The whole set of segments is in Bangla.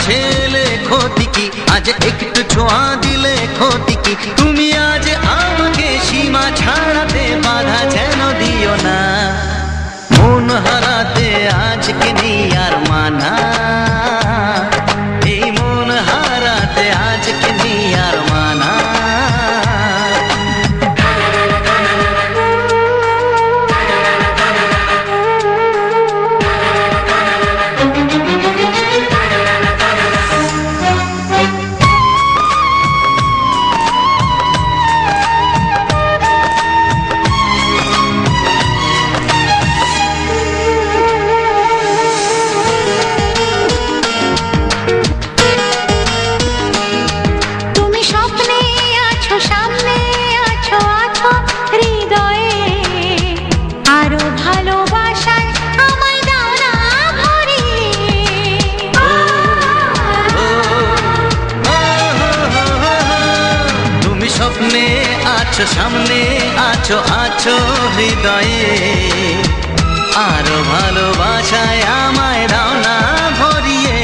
ছেলে ক্ষতি কি, আজ একটু ছোঁয়া দিলে ক্ষতি কি, তুমি আজ আমাকে সীমা ছাড়াতে বাধা যেন দিও না। মন হারাতে আজকে নেই আর মানা, এই মন হারাতে আজকে নেই আর মানা। স্বপ্নে আছো, সামনে আছো, আছো হৃদয়ে, আরো ভালোবাসায় আমায় দাও না ভরিয়ে।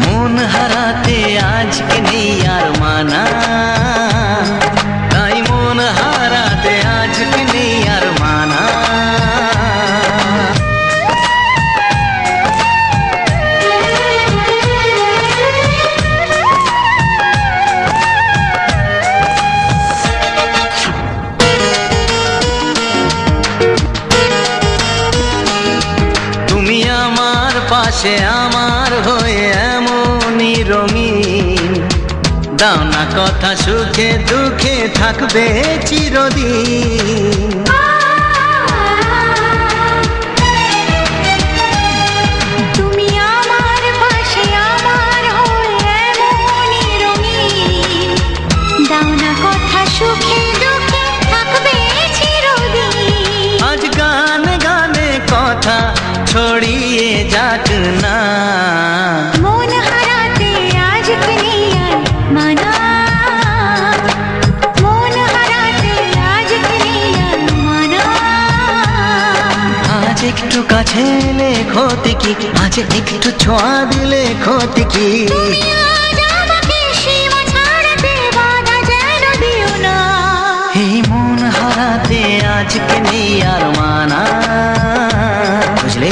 মন হারাতে আজকে নেই আর মানা, তাই মন হারাতে আজকে নেই আর মানা। পাশে আমার হয়ে এমনই রঙিন, দাও না কথা সুখে দুঃখে থাকবে চিরদিন। তুমি আমার পাশে আমার হয়ে এমনই রঙিন, দাও না কথা সুখে দুঃখে থাকবে চিরদিন। আজ গান গানে কথা ছড়িয়ে যাক না, মন হারাতে আজকে নেই আর মানা, মন হারাতে আজকে নেই আর মানা। আজ একটু কাছে এলে ক্ষতি কি, আজ একটু ছোঁয়া দিলে ক্ষতি কি, তুমি আজ আমাকে সীমা ছাড়াতে বাধা যেন দিও না। এই মন হারাতে আজকে নেই আর মানা, বুঝলে?